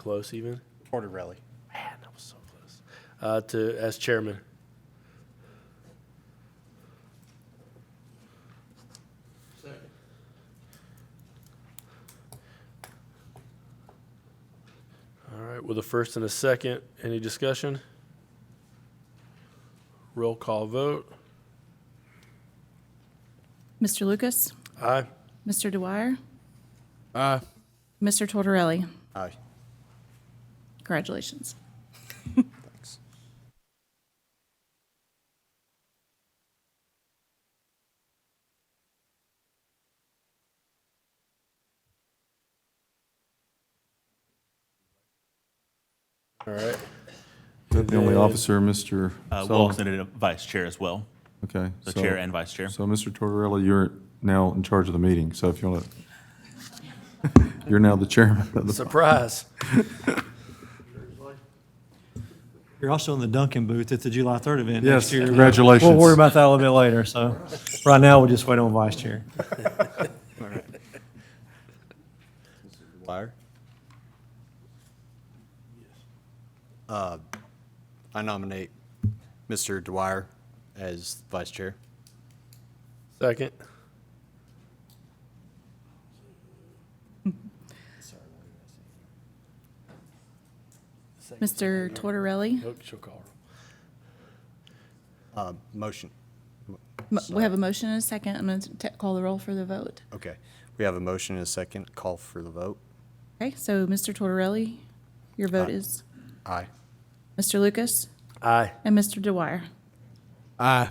close even. Tortorelli. Man, that was so close. As chairman. All right, with a first and a second, any discussion? Roll call vote. Mr. Lucas? Aye. Mr. Dwyer? Aye. Mr. Tortorelli? Aye. Congratulations. Thanks. All right. The only officer, Mr. We'll Sullivan? also need a vice chair as well, Okay. so chair and vice chair. So, Mr. Tortorella, you're now in charge of the meeting, so if you want to, you're now the chairman of the. Surprise. You're also in the Duncan booth at the July 3rd event Yes, next year. congratulations. We'll worry about that a little bit later, so right now, we'll just wait on vice chair. Dwyer? I nominate Mr. Dwyer as vice chair. Second. Mr. Tortorelli? Oh, she'll call her. Motion. We have a motion and a second. I'm going to call the roll for the vote. Okay. We have a motion and a second. Call for the vote. Okay, so Mr. Tortorelli, your vote Aye. is Aye. Mr. Lucas Aye. and Mr. Dwyer. Aye.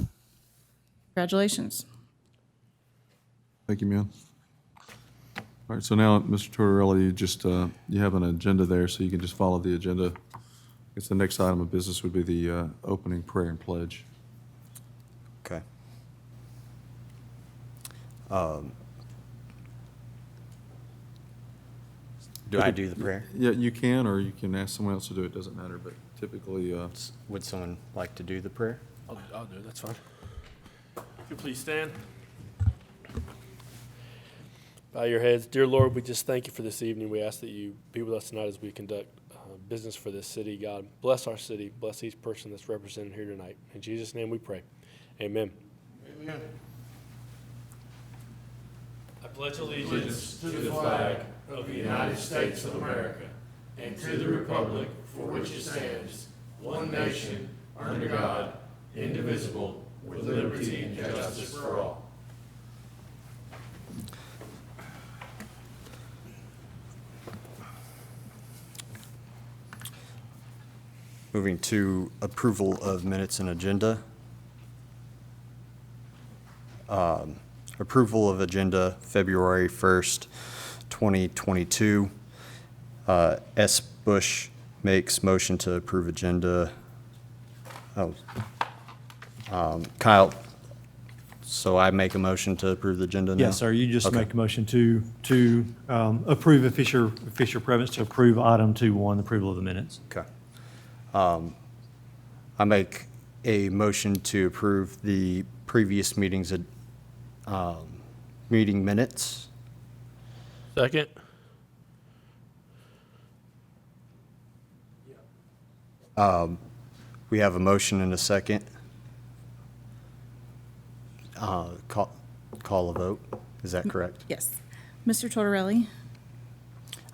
Congratulations. Thank you, man. All right, so now, Mr. Tortorella, you just, you have an agenda there, so you can just follow the agenda. I guess the next item of business would be the opening prayer and pledge. Okay. Do I do the prayer? Yeah, you can, or you can ask someone else to do it, doesn't matter, but typically, Would someone like to do the prayer? I'll do it, that's fine. If you please stand. Bow your heads. Dear Lord, we just thank you for this evening. We ask that you be with us tonight as we conduct business for this city. God, bless our city. Bless each person that's represented here tonight. In Jesus' name we pray. Amen. Amen. I pledge allegiance to the flag of the United States of America and to the republic for which it stands, one nation, under God, indivisible, with liberty and justice for all. Moving to approval of minutes and agenda. Approval of agenda February 1st, 2022. S. Bush makes motion to approve agenda. Kyle, so I make a motion to approve the agenda now? Yes, sir, you just Okay. make a motion to approve of Fisher Prevince to approve item 2.1, approval of the minutes. Okay. I make a motion to approve the previous meetings, meeting minutes. Second. We have a motion and a second. Call a vote. Is that correct? Yes. Mr. Tortorelli,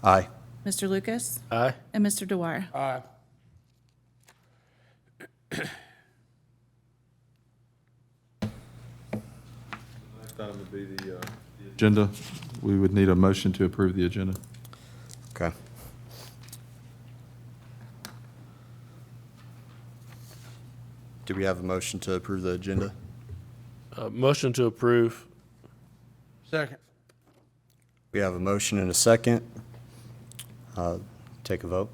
Aye. Mr. Lucas, Aye. and Mr. Dwyer. Aye. Next item would be the agenda. We would need a motion to approve the agenda. Okay. Do we have a motion to approve the agenda? Motion to approve. Second. We have a motion and a second. Take a vote.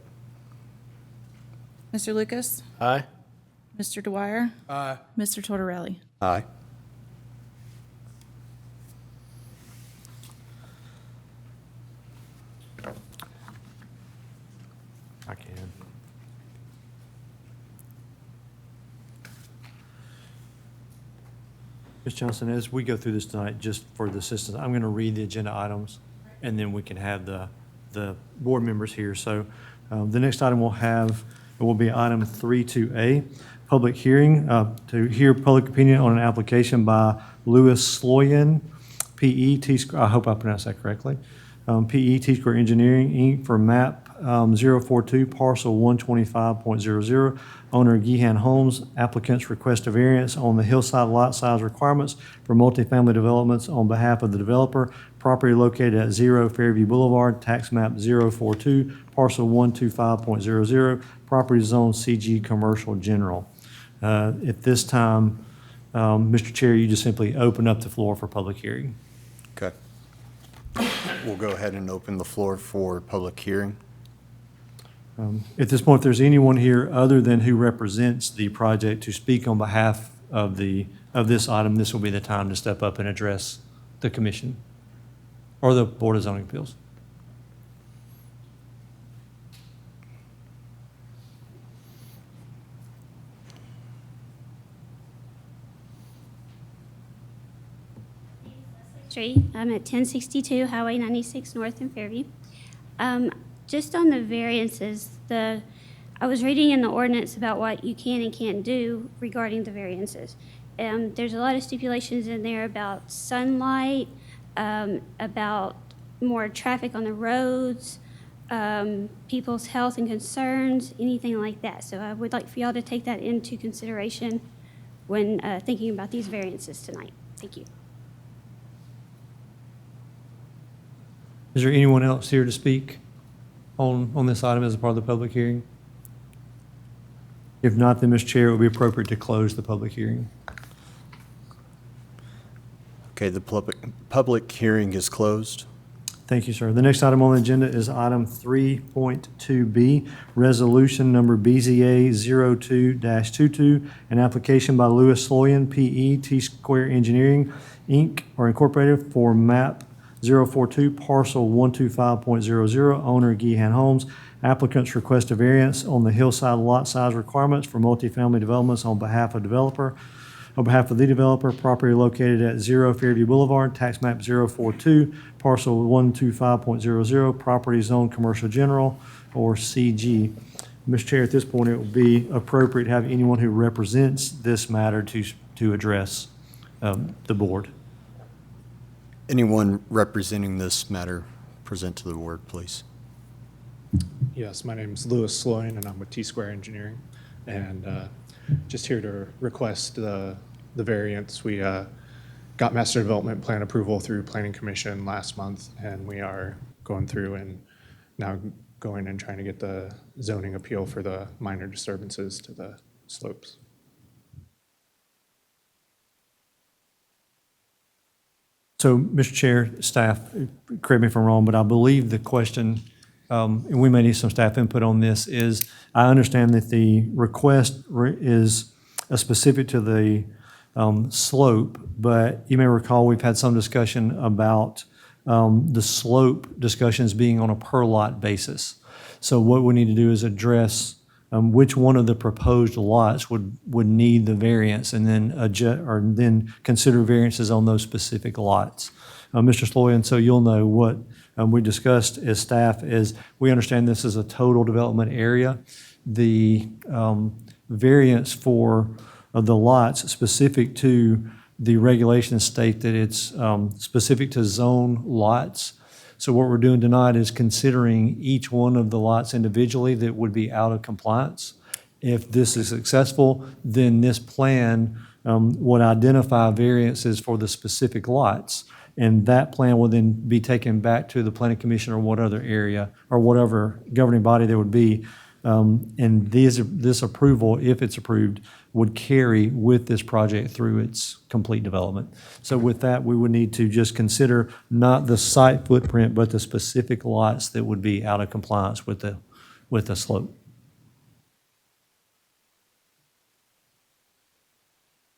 Mr. Lucas, Aye. Mr. Dwyer, Aye. Mr. Tortorelli. Aye. I can. Ms. Johnson, as we go through this tonight, just for the assistance, I'm going to read the agenda items, and then we can have the board members here. So The next item we'll have, it will be item 32A, public hearing to hear public opinion on an application by Louis Sloyan, PE I hope I pronounced that correctly, PE T-Square Engineering, Inc., for map 042, parcel 125.00, owner Gihan Homes. Applicants request a variance on the hillside lot size requirements for multifamily developments on behalf of the developer. Property located at 0 Fairview Boulevard, tax map 042, parcel 125.00, property zone CG Commercial General. At this time, Mr. Chair, you just simply open up the floor for public hearing. Okay. We'll go ahead and open the floor for public hearing. At this point, if there's anyone here other than who represents the project to speak on behalf of this item, this will be the time to step up and address the commission or the Board of Zoning Appeals. I'm at 1062 Highway 96 North in Fairview. Just on the variances, I was reading in the ordinance about what you can and can't do regarding the variances. There's a lot of stipulations in there about sunlight, about more traffic on the roads, people's health and concerns, anything like that. So I would like for y'all to take that into consideration when thinking about these variances tonight. Thank you. Is there anyone else here to speak on this item as a part of the public hearing? If not, then, Mr. Chair, it would be appropriate to close the public hearing. Okay, the public hearing is closed. Thank you, sir. The next item on the agenda is item 3.2B, resolution number BZA 02-22, an application by Louis Sloyan, PE T-Square Engineering, Inc., or Incorporated, for map 042, parcel 125.00, owner Gihan Homes. Applicants request a variance on the hillside lot size requirements for multifamily developments on behalf of the developer, property located at 0 Fairview Boulevard, tax map 042, parcel 125.00, property zone commercial general, or CG. Mr. Chair, at this point, it would be appropriate to have anyone who represents this matter to address the board. Anyone representing this matter present to the board, please. Yes, my name is Louis Sloyan, and I'm with T-Square Engineering. And just here to request the variance. We got master development plan approval through Planning Commission last month, and we are going through and now going and trying to get the zoning appeal for the minor disturbances to the slopes. So, Mr. Chair, staff, correct me if I'm wrong, but I believe the question, and we may need some staff input on this, is I understand that the request is specific to the slope, but you may recall we've had some discussion about the slope discussions being on a per lot basis. So what we need to do is address which one of the proposed lots would need the variance, and then adjust, or then consider variances on those specific lots. Mr. Sloyan, so you'll know what we discussed as staff is we understand this is a total development area. The variance for the lots specific to the regulations state that it's specific to zone lots. So what we're doing tonight is considering each one of the lots individually that would be out of compliance. If this is successful, then this plan would identify variances for the specific lots. And that plan will then be taken back to the Planning Commission or what other area or whatever governing body there would be. And this approval, if it's approved, would carry with this project through its complete development. So with that, we would need to just consider not the site footprint, but the specific lots that would be out of compliance with the slope.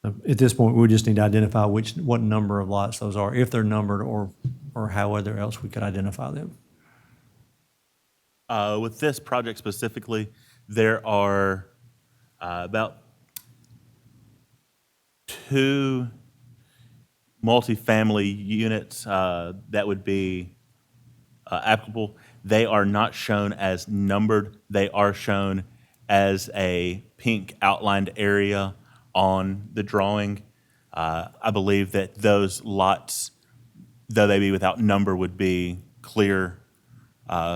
At this point, we just need to identify what number of lots those are, if they're numbered, or however else we could identify them. With this project specifically, there are about 2 multifamily units that would be applicable. They are not shown as numbered. They are shown as a pink outlined area on the drawing. I believe that those lots, though they be without number, would be clear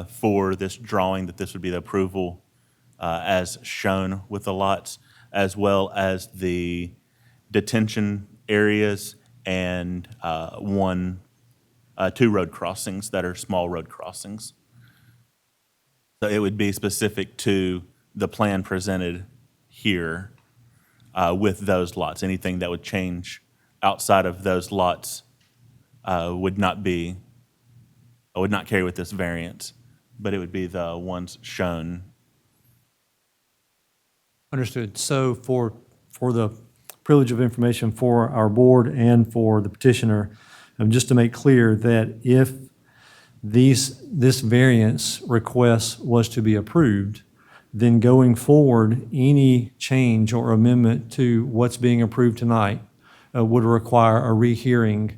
for this drawing, that this would be the approval as shown with the lots, as well as the detention areas and two road crossings that are small road crossings. So it would be specific to the plan presented here with those lots. Anything that would change outside of those lots would not carry with this variance, but it would be the ones shown. Understood. So for the privilege of information for our board and for the petitioner, just to make clear that if this variance request was to be approved, then going forward, any change or amendment to what's being approved tonight would require a rehearing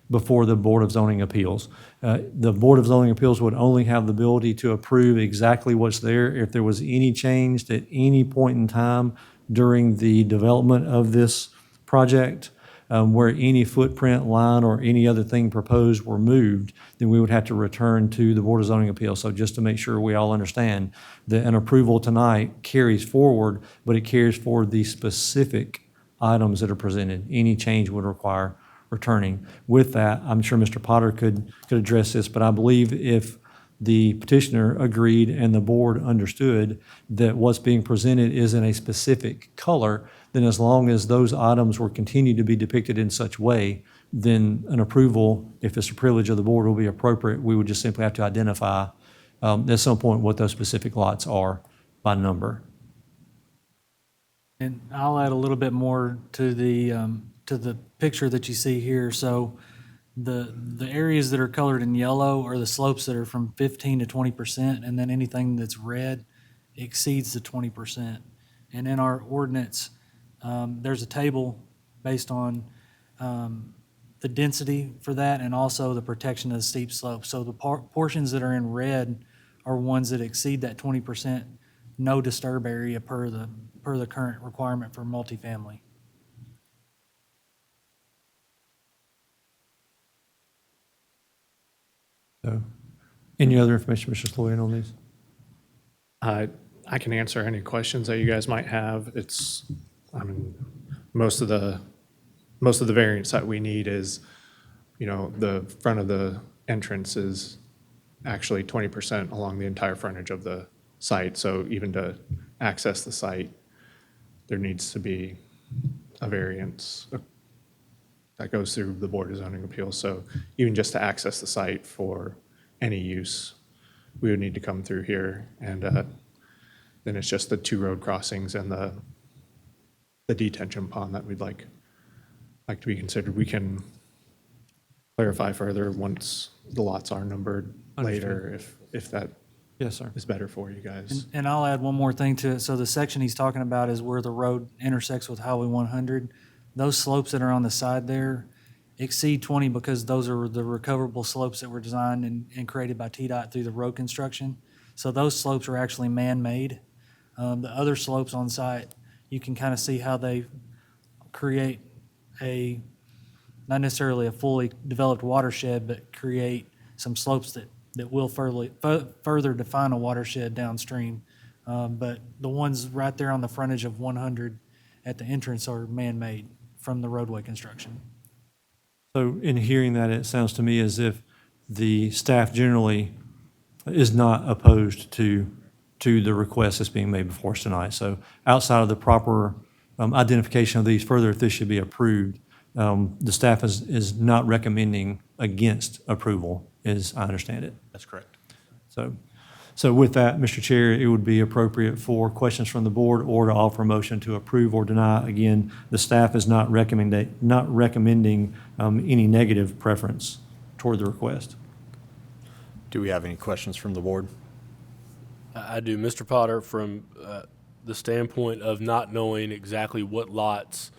before the Board of Zoning Appeals. The Board of Zoning Appeals would only have the ability to approve exactly what's there if there was any change at any point in time during the development of this project, where any footprint line or any other thing proposed were moved, then we would have to return to the Board of Zoning Appeals. So just to make sure we all understand that an approval tonight carries forward, but it carries forward the specific items that are presented. Any change would require returning. With that, I'm sure Mr. Potter could address this, but I believe if the petitioner agreed and the board understood that what's being presented is in a specific color, then as long as those items were continued to be depicted in such way, then an approval, if it's a privilege of the board, will be appropriate. We would just simply have to identify at some point what those specific lots are by number. And I'll add a little bit more to the picture that you see here. So the areas that are colored in yellow are the slopes that are from 15 to 20%, and then anything that's red exceeds the 20%. And in our ordinance, there's a table based on the density for that and also the protection of the steep slope. So the portions that are in red are ones that exceed that 20% no disturb area per the current requirement for multifamily. So, any other information, Mr. Sloyan, on these? I can answer any questions that you guys might have. Most of the variance that we need is, the front of the entrance is actually 20% along the entire frontage of the site. So even to access the site, there needs to be a variance that goes through the Board of Zoning Appeals. So even just to access the site for any use, we would need to come through here. And then it's just the two road crossings and the detention pond that we'd like to be considered. We can clarify further once the lots are numbered later, if that Yes, sir. is better for you guys. And I'll add one more thing to it. So the section he's talking about is where the road intersects with Highway 100. Those slopes that are on the side there exceed 20 because those are the recoverable slopes that were designed and created by TDOT through the road construction. So those slopes are actually man-made. The other slopes on site, you can kind of see how they create not necessarily a fully developed watershed, but create some slopes that will further define a watershed downstream. But the ones right there on the frontage of 100 at the entrance are man-made from the roadway construction. So in hearing that, it sounds to me as if the staff generally is not opposed to the request that's being made before us tonight. So outside of the proper identification of these further, if this should be approved, the staff is not recommending against approval, as I understand it. That's correct. So with that, Mr. Chair, it would be appropriate for questions from the board or to offer a motion to approve or deny. Again, the staff is not recommending any negative preference toward the request. Do we have any questions from the board? I do. Mr. Potter, from the standpoint of not knowing exactly what lots,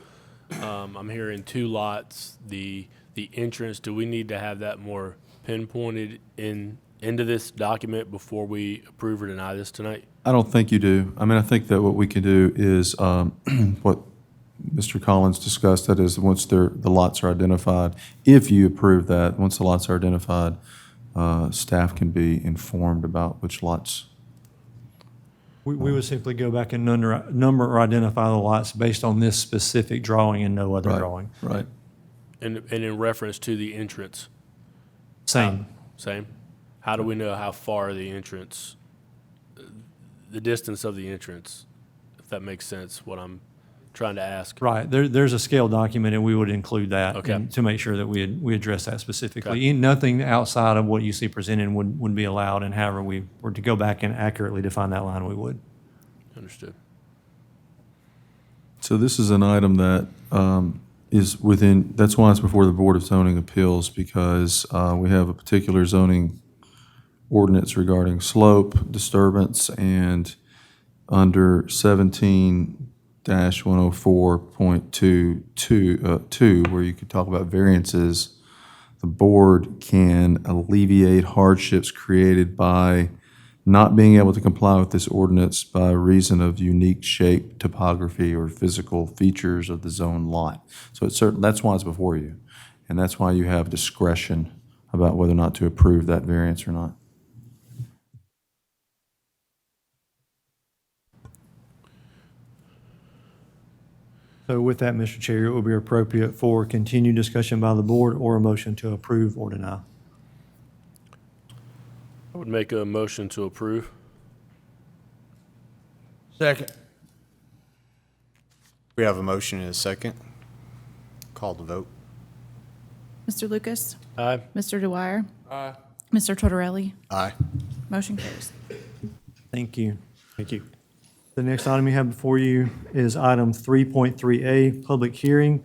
I'm hearing 2 lots, the entrance, do we need to have that more pinpointed in into this document before we approve or deny this tonight? I don't think you do. I mean, I think that what we can do is, what Mr. Collins discussed, that is, once the lots are identified, if you approve that, once the lots are identified, staff can be informed about which lots. We would simply go back and number or identify the lots based on this specific drawing and no other Right, drawing. Right. And in reference to the entrance, Same. same? How do we know how far the entrance, the distance of the entrance, if that makes sense, what I'm trying to ask? Right, there's a scale document, and we would include that. Okay. and to make sure that we address that specifically. Okay. Nothing outside of what you see presented would be allowed, and however we were to go back and accurately define that line, we would. Understood. So this is an item that is within, that's why it's before the Board of Zoning Appeals, because we have a particular zoning ordinance regarding slope, disturbance, and under 17-104.22, where you could talk about variances, the board can alleviate hardships created by not being able to comply with this ordinance by reason of unique shape, topography, or physical features of the zone lot. So it's certain, that's why it's before you, and that's why you have discretion about whether or not to approve that variance or not. So with that, Mr. Chair, it will be appropriate for continued discussion by the board or a motion to approve or deny. I would make a motion to approve. Second. We have a motion and a second. Call the vote. Mr. Lucas? Aye. Mr. Dwyer? Aye. Mr. Tortorelli? Aye. Motion carries. Thank you. Thank you. The next item you have before you is item 3.3A, public hearing,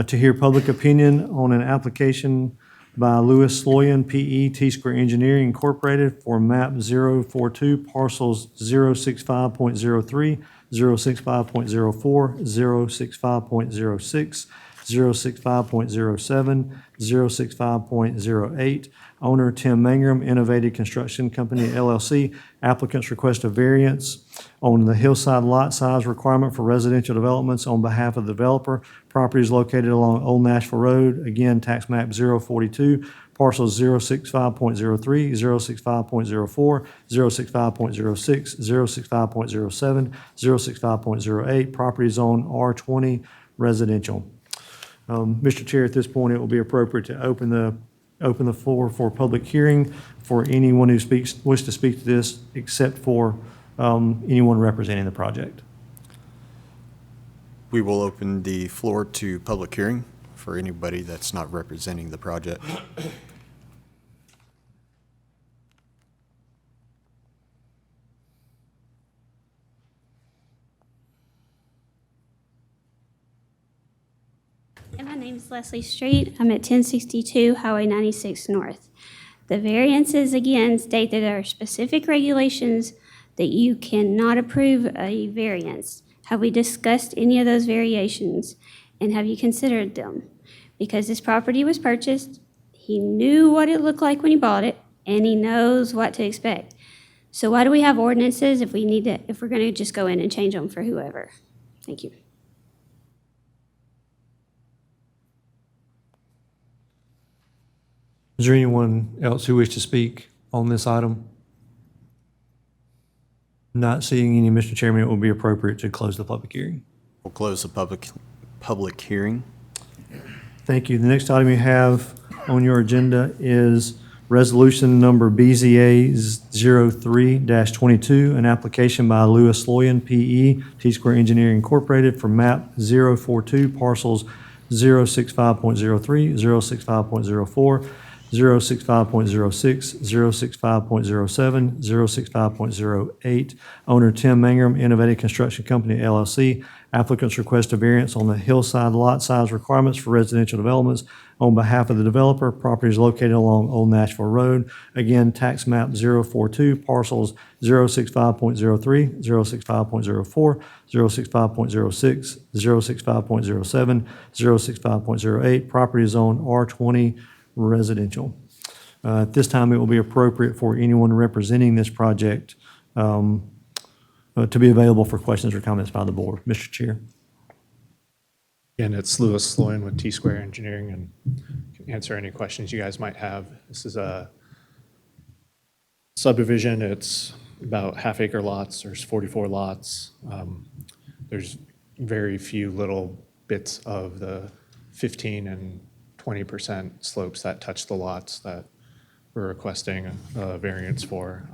to hear public opinion on an application by Louis Sloyan, P.E., T-Square Engineering Incorporated for map 042, parcels 065.03, 065.04, 065.06, 065.07, 065.08. Owner Tim Mangrum, Innovative Construction Company, LLC. Applicants request a variance on the hillside lot size requirement for residential developments on behalf of the developer. Property is located along Old Nashville Road, again, tax map 042, parcels 065.03, 065.04, 065.06, 065.07, 065.08. Property zone R20 residential. Mr. Chair, at this point, it will be appropriate to open the floor for public hearing for anyone who wishes to speak to this, except for anyone representing the project. We will open the floor to public hearing for anybody that's not representing the project. And my name is Leslie Street. I'm at 1062 Highway 96 North. The variances, again, state that there are specific regulations that you cannot approve a variance. Have we discussed any of those variations, and have you considered them? Because this property was purchased, he knew what it looked like when he bought it, and he knows what to expect. So why do we have ordinances if we're going to just go in and change them for whoever? Thank you. Is there anyone else who wishes to speak on this item? Not seeing any, Mr. Chairman, it will be appropriate to close the public hearing. We'll close the public hearing. Thank you. The next item you have on your agenda is resolution number BZA 03-22, an application by Louis Sloyan, P.E., T-Square Engineering Incorporated for map 042, parcels 065.03, 065.04, 065.06, 065.07, 065.08. Owner Tim Mangrum, Innovative Construction Company, LLC. Applicants request a variance on the hillside lot size requirements for residential developments on behalf of the developer. Property is located along Old Nashville Road. Again, tax map 042, parcels 065.03, 065.04, 065.06, 065.07, 065.08. Property zone R20 residential. At this time, it will be appropriate for anyone representing this project to be available for questions or comments by the board. Mr. Chair. And it's Louis Sloan with T-Square Engineering, and can answer any questions you guys might have. This is a subdivision. It's about half-acre lots. There's 44 lots. There's very few little bits of the 15 and 20% slopes that touch the lots that we're requesting a variance for.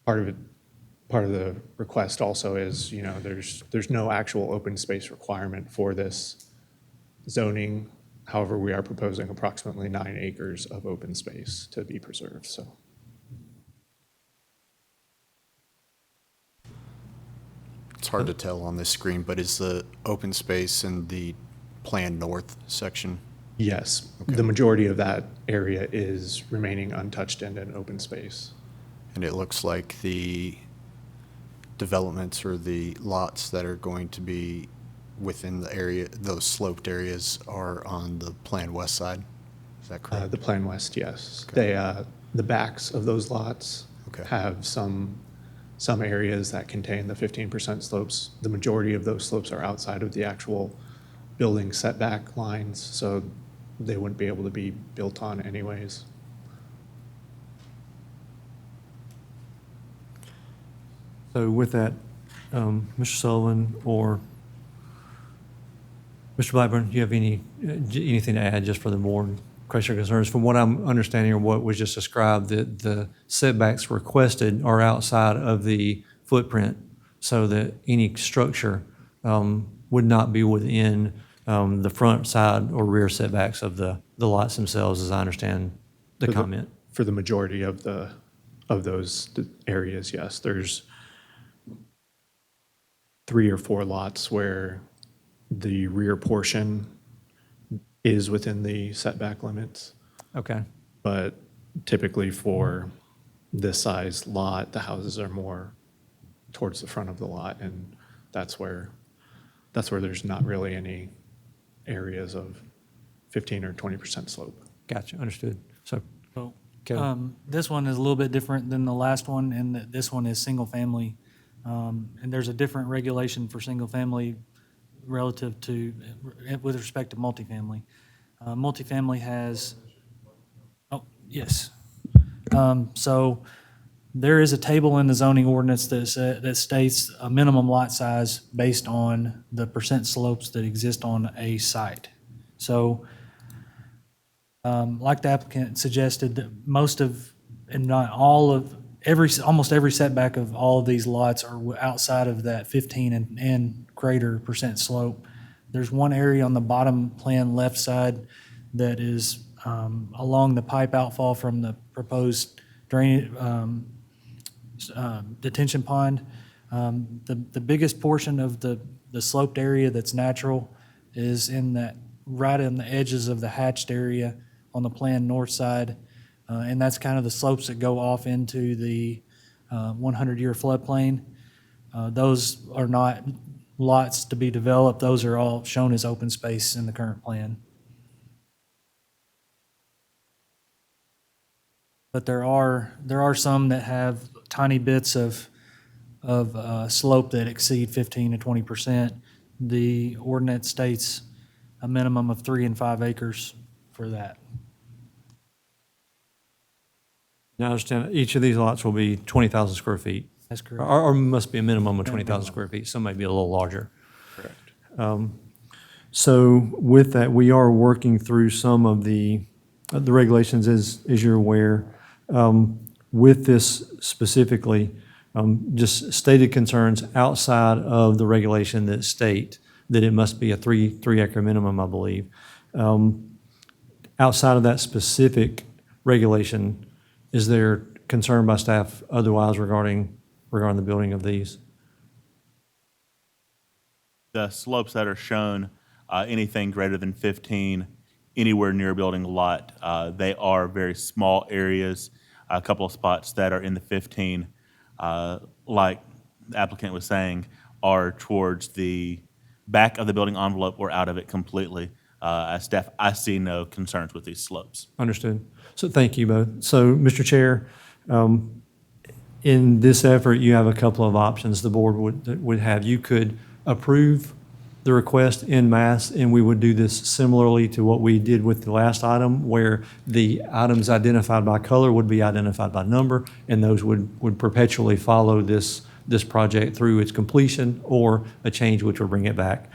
Part of the request also is, there's no actual open space requirement for this zoning. However, we are proposing approximately 9 acres of open space to be preserved, so. It's hard to tell on this screen, but is the open space in the planned north section? Yes, the majority of that area is remaining untouched and in open space. And it looks like the developments or the lots that are going to be within the area, those sloped areas, are on the planned west side. Is that correct? The Plan West, yes. The backs of those lots Okay. have some areas that contain the 15% slopes. The majority of those slopes are outside of the actual building setback lines, so they wouldn't be able to be built on anyways. So with that, Mr. Sullivan or Mr. Blackburn, do you have anything to add just for the board question or concerns? From what I'm understanding or what was just described, that the setbacks requested are outside of the footprint so that any structure would not be within the front side or rear setbacks of the lots themselves, as I understand the comment. For the majority of those areas, yes. There's 3 or 4 lots where the rear portion is within the setback limits. Okay. But typically for this size lot, the houses are more towards the front of the lot, and that's where there's not really any areas of 15 or 20% slope. Gotcha, understood. So, So, Kevin? this one is a little bit different than the last one, in that this one is single-family. And there's a different regulation for single-family relative to, with respect to multifamily. Multifamily has, oh, yes. So there is a table in the zoning ordinance that states a minimum lot size based on the percent slopes that exist on a site. So, like the applicant suggested, that most of, and not all of, almost every setback of all of these lots are outside of that 15 and greater percent slope. There's one area on the bottom plan left side that is along the pipe outfall from the proposed drain detention pond. The biggest portion of the sloped area that's natural is in that, right on the edges of the hatched area on the plan north side. And that's kind of the slopes that go off into the 100-year floodplain. Those are not lots to be developed. Those are all shown as open space in the current plan. But there are some that have tiny bits of slope that exceed 15 to 20%. The ordinance states a minimum of 3 and 5 acres for that. Now, I understand each of these lots will be 20,000 square feet. That's correct. Or must be a minimum of 20,000 square feet. Some may be a little larger. Correct. So with that, we are working through some of the regulations, as you're aware. With this specifically, just stated concerns outside of the regulation that state that it must be a three acre minimum, I believe. Outside of that specific regulation, is there concern by staff otherwise regarding the building of these? The slopes that are shown, anything greater than 15, anywhere near a building lot, they are very small areas. A couple of spots that are in the 15, like the applicant was saying, are towards the back of the building envelope or out of it completely. As staff, I see no concerns with these slopes. Understood. So thank you both. So, Mr. Chair, in this effort, you have a couple of options the board would have. You could approve the request en masse, and we would do this similarly to what we did with the last item, where the items identified by color would be identified by number, and those would perpetually follow this project through its completion or a change which would bring it back.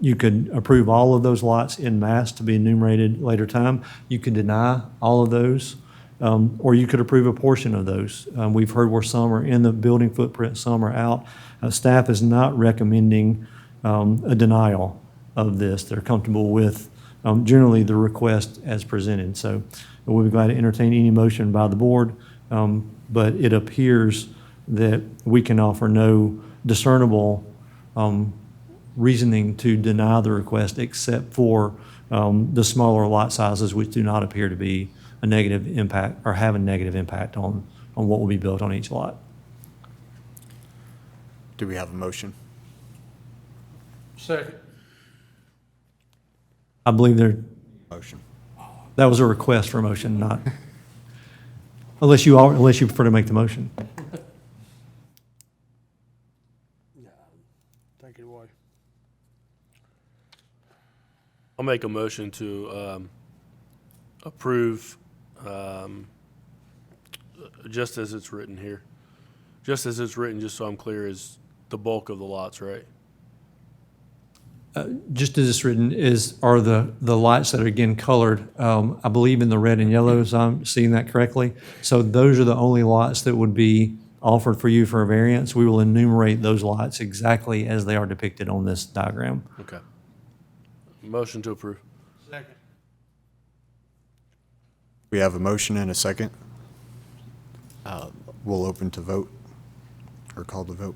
You could approve all of those lots en masse to be enumerated later time. You could deny all of those, or you could approve a portion of those. We've heard where some are in the building footprint, some are out. Staff is not recommending a denial of this. They're comfortable with generally the request as presented. So we'll be glad to entertain any motion by the board, but it appears that we can offer no discernible reasoning to deny the request except for the smaller lot sizes, which do not appear to be a negative impact or have a negative impact on what will be built on each lot. Do we have a motion? Second. I believe Motion. that was a request for a motion, not, unless you prefer to make the motion. Take it away. I'll make a motion to approve just as it's written here. Just as it's written, just so I'm clear, is the bulk of the lots, right? Just as it's written are the lights that are again colored, I believe in the red and yellows, I'm seeing that correctly. So those are the only lots that would be offered for you for a variance. We will enumerate those lots exactly as they are depicted on this diagram. Okay. Motion to approve. We have a motion and a second. We'll open to vote or call the vote.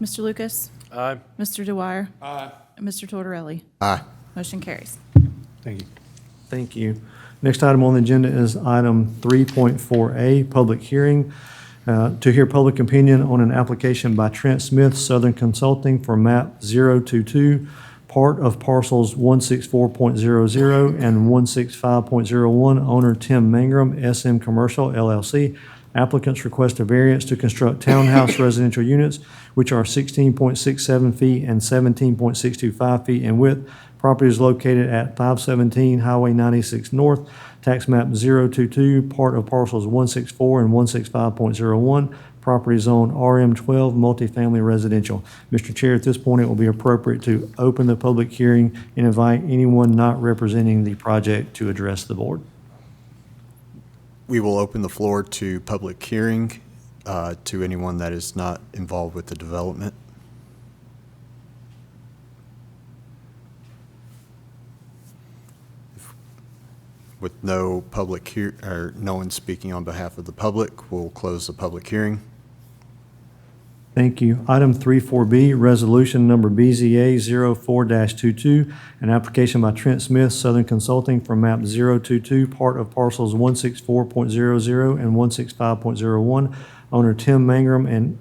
Mr. Lucas? Aye. Mr. Dwyer? Aye. Mr. Tortorelli? Aye. Motion carries. Thank you. Thank you. Next item on the agenda is item 3.4A, public hearing. To hear public opinion on an application by Trent Smith Southern Consulting for map 022, part of parcels 164.00 and 165.01, owner Tim Mangrum, SM Commercial LLC. Applicants request a variance to construct townhouse residential units, which are 16.67 feet and 17.625 feet in width. Property is located at 517 Highway 96 North, tax map 022, part of parcels 164 and 165.01. Property zone RM12, multifamily residential. Mr. Chair, at this point, it will be appropriate to open the public hearing and invite anyone not representing the project to address the board. We will open the floor to public hearing to anyone that is not involved with the development. With no public or no one speaking on behalf of the public, we'll close the public hearing. Thank you. Item 3.4B, resolution number BZA 04-22, an application by Trent Smith Southern Consulting for map 022, part of parcels 164.00 and 165.01. Owner Tim Mangrum and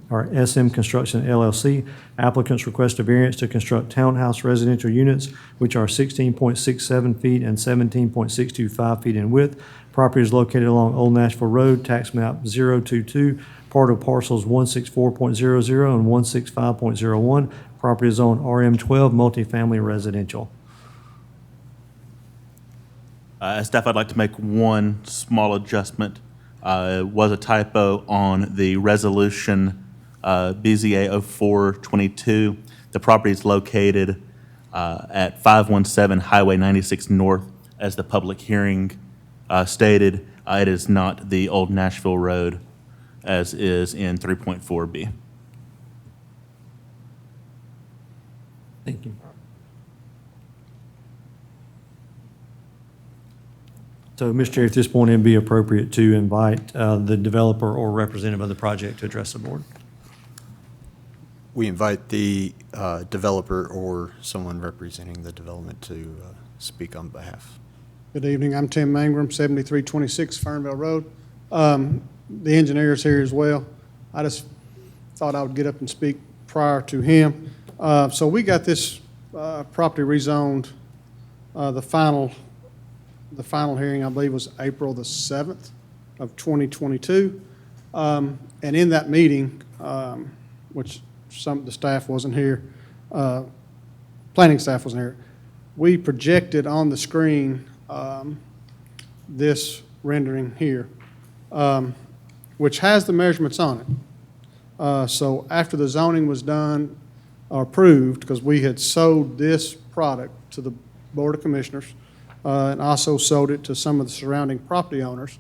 SM Construction LLC. Applicants request a variance to construct townhouse residential units, which are 16.67 feet and 17.625 feet in width. Property is located along Old Nashville Road, tax map 022, part of parcels 164.00 and 165.01. Property is on RM12, multifamily residential. As staff, I'd like to make one small adjustment. It was a typo on the resolution BZA 04-22. The property is located at 517 Highway 96 North, as the public hearing stated. It is not the Old Nashville Road, as is in 3.4B. Thank you. So, Mr. Chair, at this point, it'd be appropriate to invite the developer or representative of the project to address the board. We invite the developer or someone representing the development to speak on behalf. Good evening. I'm Tim Mangrum, 7326 Fernville Road. The engineer's here as well. I just thought I would get up and speak prior to him. So we got this property rezoned The final hearing, I believe, was April the 7th of 2022. And in that meeting, which some of the staff wasn't here, planning staff wasn't here, we projected on the screen this rendering here, which has the measurements on it. So after the zoning was done, or approved, because we had sold this product to the Board of Commissioners, and also sold it to some of the surrounding property owners,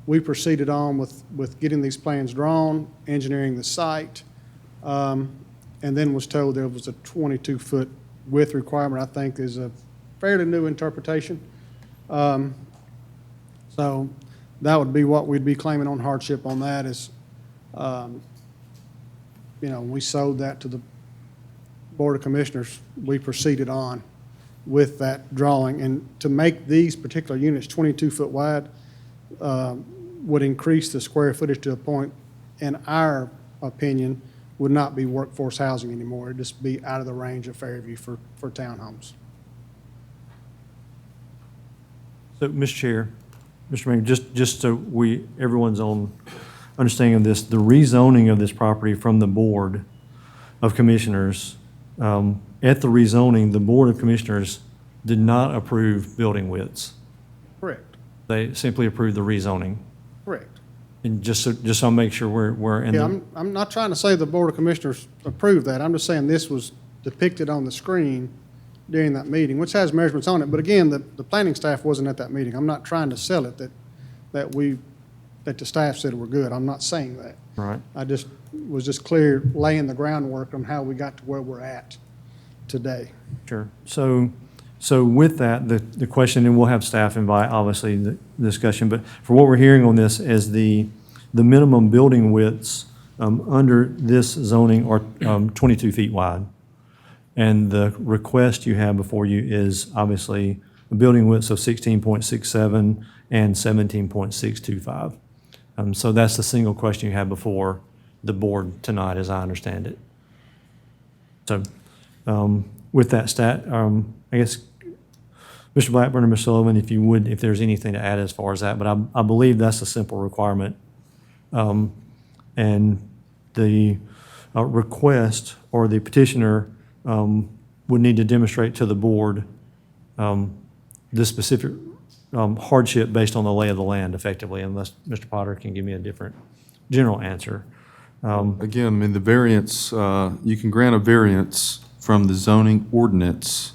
we proceeded on with getting these plans drawn, engineering the site, and then was told there was a 22-foot width requirement. I think is a fairly new interpretation. So that would be what we'd be claiming on hardship on that is, we sold that to the Board of Commissioners. We proceeded on with that drawing. And to make these particular units 22-foot wide would increase the square footage to a point, in our opinion, would not be workforce housing anymore. It'd just be out of the range of Fairview for townhomes. So, Mr. Chair, Mr. Mayor, just so everyone's on understanding of this, the rezoning of this property from the Board of Commissioners, at the rezoning, the Board of Commissioners did not approve building widths. Correct. They simply approved the rezoning. Correct. And just so I make sure we're in Yeah, the, I'm not trying to say the Board of Commissioners approved that. I'm just saying this was depicted on the screen during that meeting, which has measurements on it. But again, the planning staff wasn't at that meeting. I'm not trying to sell it that the staff said we're good. I'm not saying that. right? I was just clear laying the groundwork on how we got to where we're at today. Sure. So with that, the question, and we'll have staff invite, obviously, the discussion, but for what we're hearing on this is the minimum building widths under this zoning are 22 feet wide. And the request you have before you is obviously a building width of 16.67 and 17.625. So that's the single question you have before the board tonight, as I understand it. So with that I guess, Mr. Blackburn and Mr. Sullivan, if there's anything to add as far as that, but I believe that's a simple requirement. And the request or the petitioner would need to demonstrate to the board the specific hardship based on the lay of the land effectively, unless Mr. Potter can give me a different general answer. Again, I mean, the variance, you can grant a variance from the zoning ordinance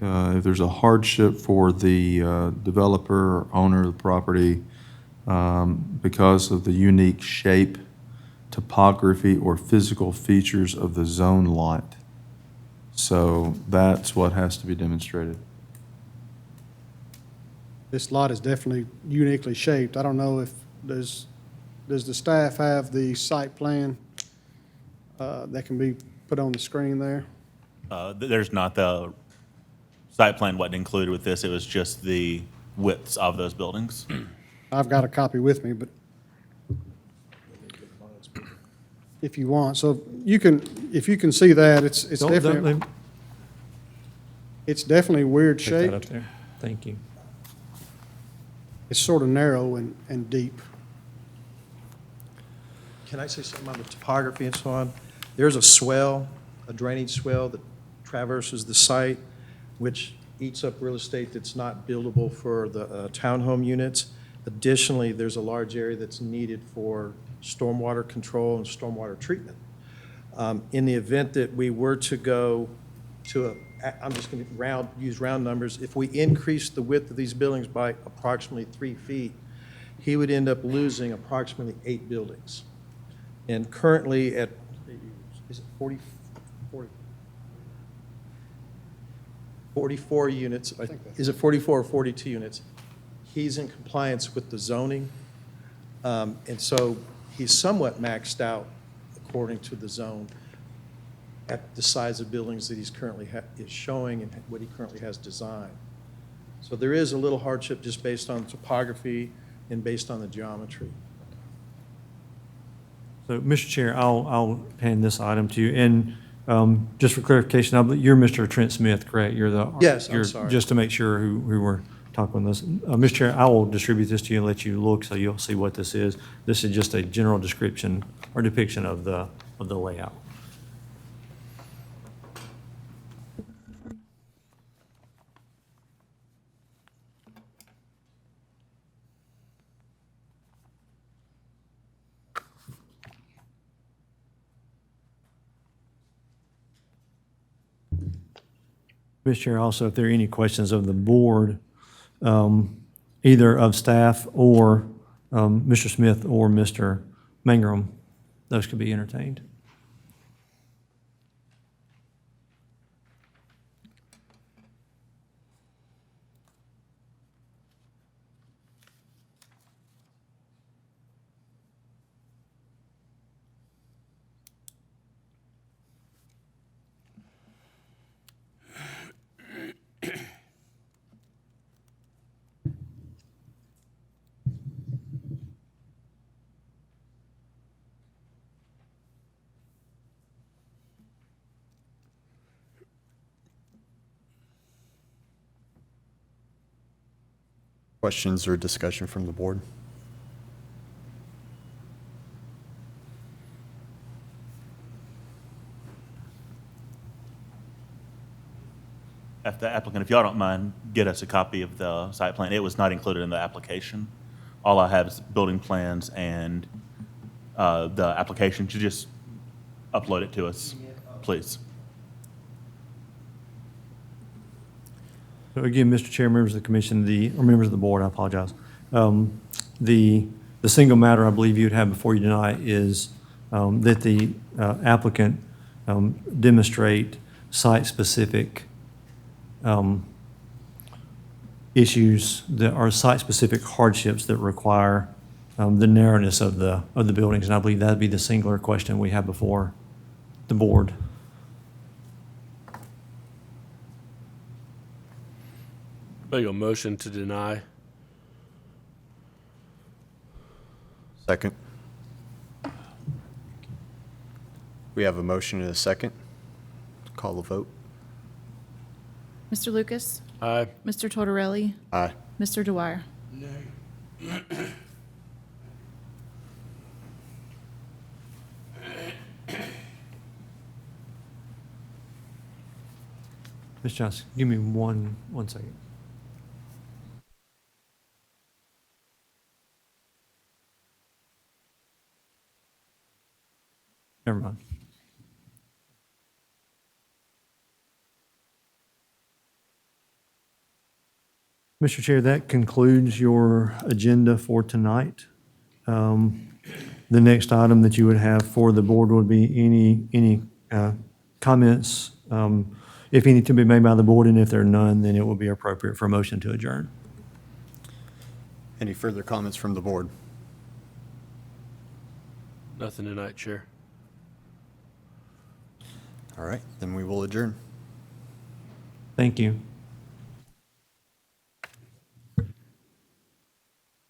if there's a hardship for the developer or owner of the property because of the unique shape, topography, or physical features of the zone lot. So that's what has to be demonstrated. This lot is definitely uniquely shaped. I don't know if, does the staff have the site plan that can be put on the screen there? There's not, the site plan wasn't included with this. It was just the widths of those buildings. I've got a copy with me, but if you want, so if you can see that, it's definitely weird Take that up shaped. there. Thank you. It's sort of narrow and deep. Can I say something about the topography and so on? There's a swell, a drainage swell that traverses the site, which eats up real estate that's not buildable for the townhome units. Additionally, there's a large area that's needed for stormwater control and stormwater treatment. In the event that we were to go to I'm just going to use round numbers, if we increase the width of these buildings by approximately 3 feet, he would end up losing approximately 8 buildings. And currently at, is it 44 units, is it 44 or 42 units? He's in compliance with the zoning. And so he's somewhat maxed out according to the zone at the size of buildings that he's currently is showing and what he currently has designed. So there is a little hardship just based on topography and based on the geometry. So, Mr. Chair, I'll hand this item to you. And Just for clarification, you're Mr. Trent Smith, correct? You're the. Yes, I'm you're- sorry. Just to make sure who we're talking with this. Mr. Chair, I will distribute this to you and let you look so you'll see what this is. This is just a general description or depiction of the layout. Mr. Chair, also, if there are any questions of the board, either of staff or Mr. Smith or Mr. Mangrum, those could be entertained. Questions or discussion from the board? If the applicant, if y'all don't mind, get us a copy of the site plan. It was not included in the application. All I have is building plans and the application. Could you just upload it to us, please? So again, Mr. Chair, members of the commission, or members of the board, I apologize. The single matter I believe you'd have before you tonight is that the applicant demonstrate site-specific issues that are site-specific hardships that require the narrowness of the buildings. And I believe that'd be the singular question we have before the board. Make a motion to deny. Second. We have a motion and a second. Call the vote. Mr. Lucas? Aye. Mr. Tortorelli? Aye. Mr. Dwyer? Ms. Johnson, give me one second. Never mind. Mr. Chair, that concludes your agenda for tonight. The next item that you would have for the board would be any comments, if any, to be made by the board, and if there are none, then it will be appropriate for a motion to adjourn. Any further comments from the board? Nothing tonight, Chair. All right, then we will adjourn. Thank you.